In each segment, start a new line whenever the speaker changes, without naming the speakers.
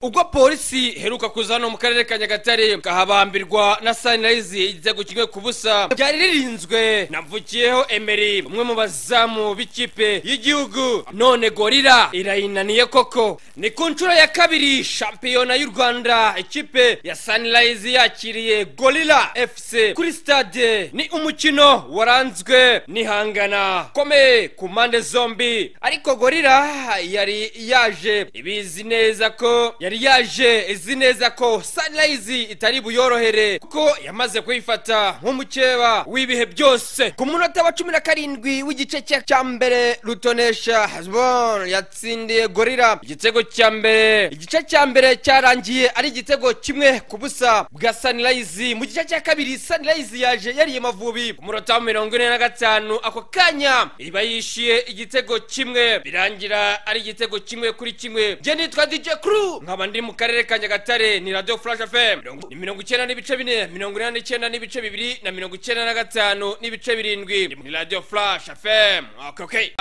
Ubwo polisi heruka kuzana mu karere ka Nyagatare kahabambirwa na Sunrise igitego kimwe kubusa byari ririnzwe navukiyeho Emery umwe mu bazamu b'ikipe y'igihugu none Gorilla irayinaniye koko ni ku nshuro ya kabiri shampiyona y'u Rwanda ikipe ya Sunrise yakiriye Gorilla FC kuri stade ni umukino waranzwe nihangana kome ku mande zombi ariko Gorilla yari yaje ibizi neza ko yari yaje izi neza ko Sunrise itari buyorohere kuko yamaze kwifata nk'umukeba w'ibihe byose ku munota wa 17 w'igice cya mbere Rutonesha Hasbon yatsindiye Gorilla igitego cya mbere igice cya mbere cyarangiye ari igitego kimwe kubusa bwa Sunrise mu gice cya kabiri Sunrise yaje yari Amavubi ku munota wa 45 ako kanya iba yishiye igitego kimwe birangira ari igitego kimwe kuri kimwe je nitwa DJ Crew nkabandi mu karere ka Nyagatare ni Radio Flash FM 90 n'ibice 4 89 n'ibice 2 na 95 n'ibice 7 ni Radio Flash FM okay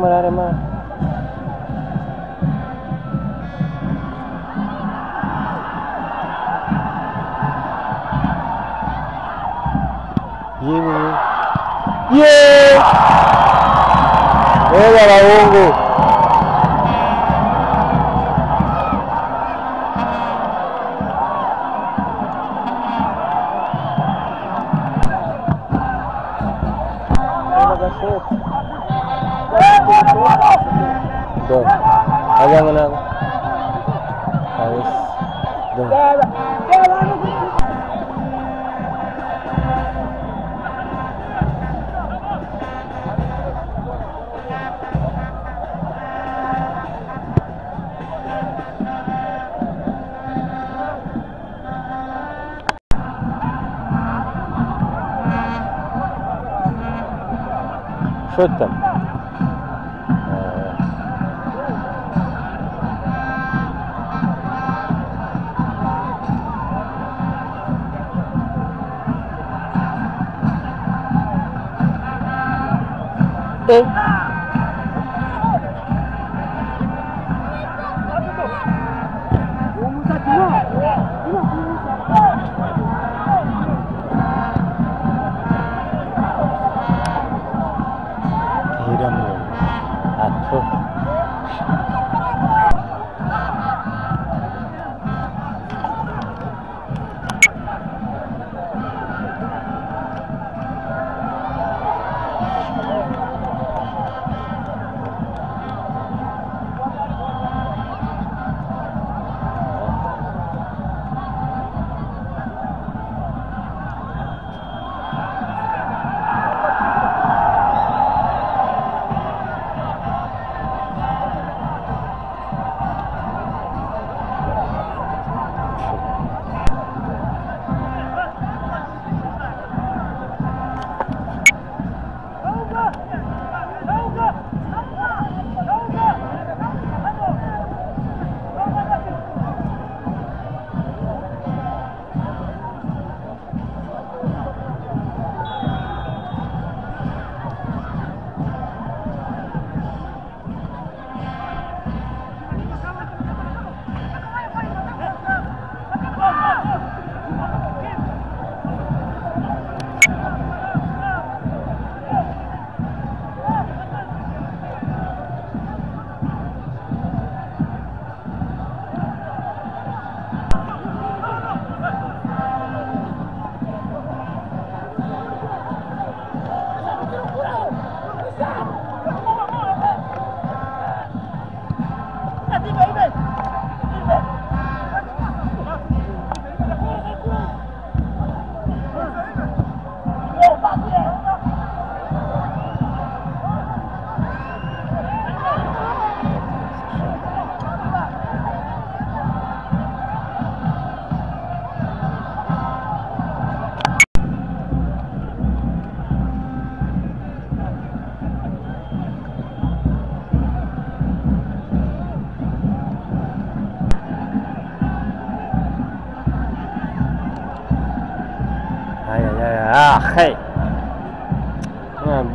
Mararema Oya bahungu Oya Do. Aja mana aku? Harus. Do. Shoot them. Hey,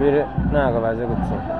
biri ntabwo bazi gutsinda.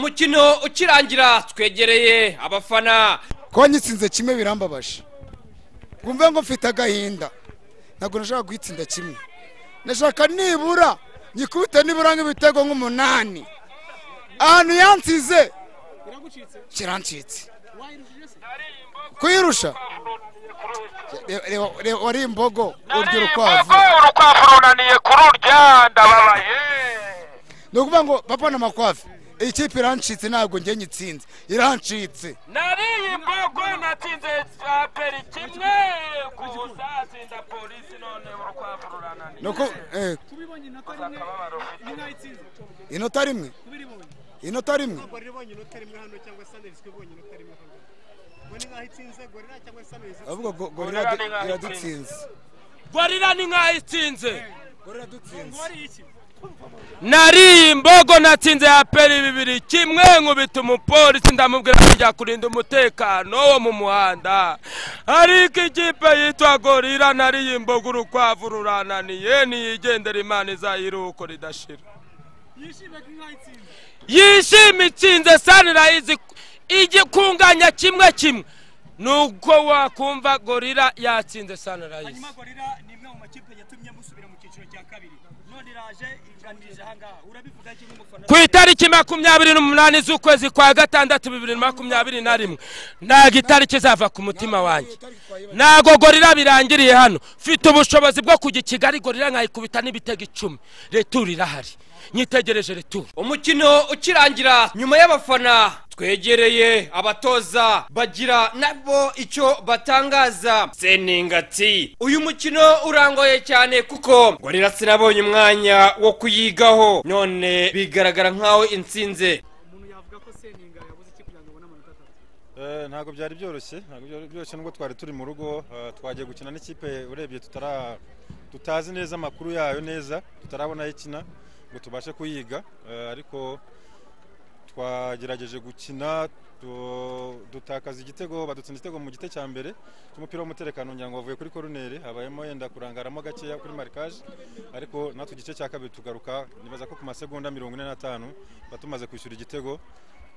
umukino ukirangira twegereye abafana
ko nyitsinze kimwe birambabaje kumve ngo mfite agahinda ntabwo nashaka guhitsinda kimwe nashaka nibura nyikubite nibura nk'ibitego nk'umunani ahantu yansize kirancitse kuyirusha wari imbogo urya urukwavu
runaniye kururya ndababaye
ni ukuvuga ngo papa na makwafi iyi kipe irancitse ntabwo njye nyitsinze irancitse
nariye imbogo natsinze aperi kimwe kuzatsinda polisi none urukwavu runaniye
nuko inota rimwe ahubwo gorira iradutsinze
gorira ni nkaho itsinze nariye imbogo natsinze aperi 2-1 nkubita umupolisi ndamubwira kujya kurinda umutekano wo mu muhanda ariko ikipe yitwa gorira nariye imbogo urukwavu rurananiye niyigendera imana izayiruko ridashira yishime itsinze Sunrise igikunganya kimwe nuko wakumva gorira yatsinze Sunrise
hanyuma gorira ni imwe mu makipe yatumye musubira mu cyiciro cya kabiri none iraje iganirije ahangaha urabivuga iki nk'umufana
ku itariki 28 z'ukwezi kwa 6 2021 ntago itariki zava ku mutima wanjye ntago gorira birangiriye hano mfite ubushobozi bwo kujya Kigali gorira nkayikubita n'ibitego 10 retour irahari nyitegereje retour
umukino ukirangira nyuma y'abafana twegereye abatoza bagira nabo icyo batangaza Seningati uyu mukino urangoye cyane kuko gorira sinabonye umwanya wo kuyigaho none bigaragara nkaho intsinze
umuntu yavuga ko Seninga yabuze iki kugira ngo abone amanota 3
ntago byari byoroshye nubwo twari turi mu rugo twagiye gukina n'ikipe urebye tutazi neza amakuru yayo neza tutarabona ikina ngo tubashe kuyiga ariko twagerageje gukina dutakaza igitego badutsinda igitego mu gite cya mbere cy'umupira w'umutekano ngira ngo bavuye kuri corner habayemo yenda kurangaramo gakeya kuri marquage ariko natwe igice cya kabiri tugaruka nibaza ko ku masegonda 45 batumaze kwishyura igitego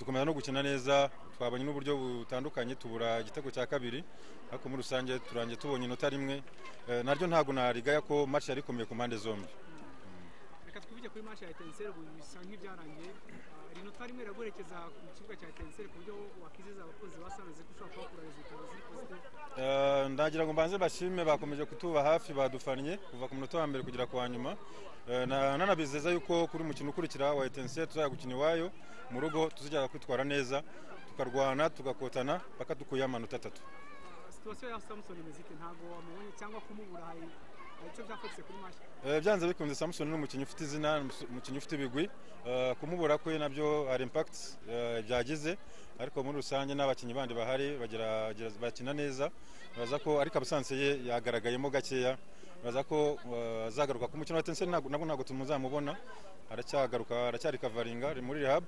tukomeza no gukina neza twabonye n'uburyo butandukanye tubura igitego cya kabiri ariko muri rusange turangiye tubonye inota rimwe naryo ntago narigaya ko match yari ikomeye ku mpande zombi
reka twivije kuri match ya Etincelle bisa nk'ibyarangiye inota rimwe ragurekeza ku kibuga cya Etincelle ku buryo wakizeza abakozi basanze ko ushobora kubakura resultat ziri positive
ndagira ngo mbanze bashime bakomeje kutuba hafi badufannye kuva ku munota wa mbere kugera kwa nyuma nanabizeza yuko kuri mukino ukurikira wa Etincelle tuzajya gukina iwayo mu rugo tuzajya kwitwara neza tukarwana tugakotana paka dukuye amanota 3
situation ya Samson Mezite ntago wamubonye cyangwa kumubura hari icyo byafotse kuri match
byanze bikunze Samson n'umukinnyi ufite izina umukinnyi ufite ibigwi kumubura ko nabyo hari impact byagize ariko muri rusange n'abakinnyi bandi bahari bakina neza baza ko ariko abasanse ye yagaragayemo gakeya baza ko azagaruka ku mukino wa Etincelle ntabwo tumuzamubona aracyagaruka aracyari kavaringa muri rehab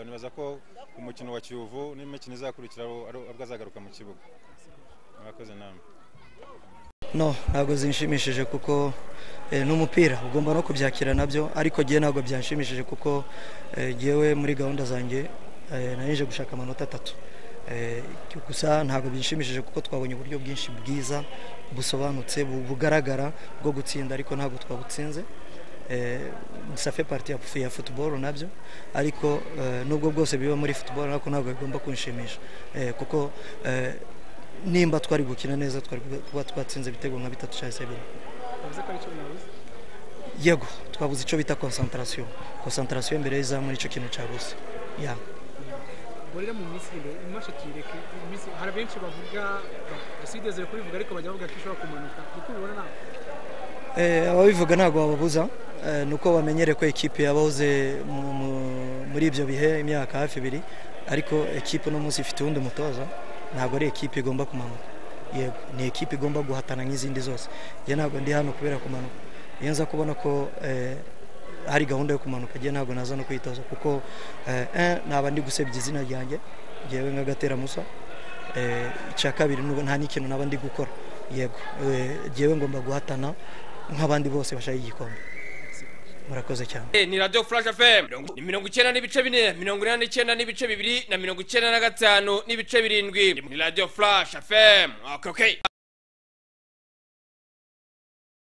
nibaza ko umukino wa Kiyovu n'imikino izakurikira abwo azagaruka mu kibuga mwakoze namwe
no ntabwo zinshimishije kuko n'umupira ugomba no kubyakira nabyo ariko giye ntabwo byanshimishije kuko giyewe muri gahunda zanjye naje gushaka amanota 3 gusa ntabwo binshimishije kuko twabonye uburyo bwinshi bwiza busobanutse bugaragara bwo gutsinda ariko ntabwo twabutsinze ça fait partie ya football nabyo ariko nubwo bwose biba muri football nako ntabwo bigomba kunshimisha kuko nimba twari gukina neza twari kuba twatsinze ibitego nka 3 cyangwa 7
bivuze ko ari cyo nabuze
yego twabuze icyo bita concentration imbere y'izamu nicyo kintu cyabuze ya
gorira mu minsi imbere imashe kireke iminsi hari benshi bavuga basideze kuri vuga ariko bajya bavuga ko ishobora kumanuka kuko ubona nawe
ababivuga ntabwo bababuza nuko bamenyere ko ekipe yabahoze muri ibyo bihe imyaka hafi 2 ariko ekipe no munsi ifite undi mutoza ntabwo ari ekipe igomba kumanuka yego ni ekipe igomba guhatana nk'izindi zose je ntabwo ndi hano kubera kumanuka yenza kubona ko hari gahunda yo kumanuka je ntabwo naza no kwitoza kuko naba ndi gusebya izina ryanjye jewe ngagatera musa icya kabiri nta n'ikintu naba ndi gukora yego jewe ngomba guhatana nk'abandi bose bashaka igikombe murakoze cyane.
Ni Radio Flash FM 90 n'ibice 4, 89 n'ibice 2 na 95 n'ibice 7. Ni Radio Flash FM. Okay.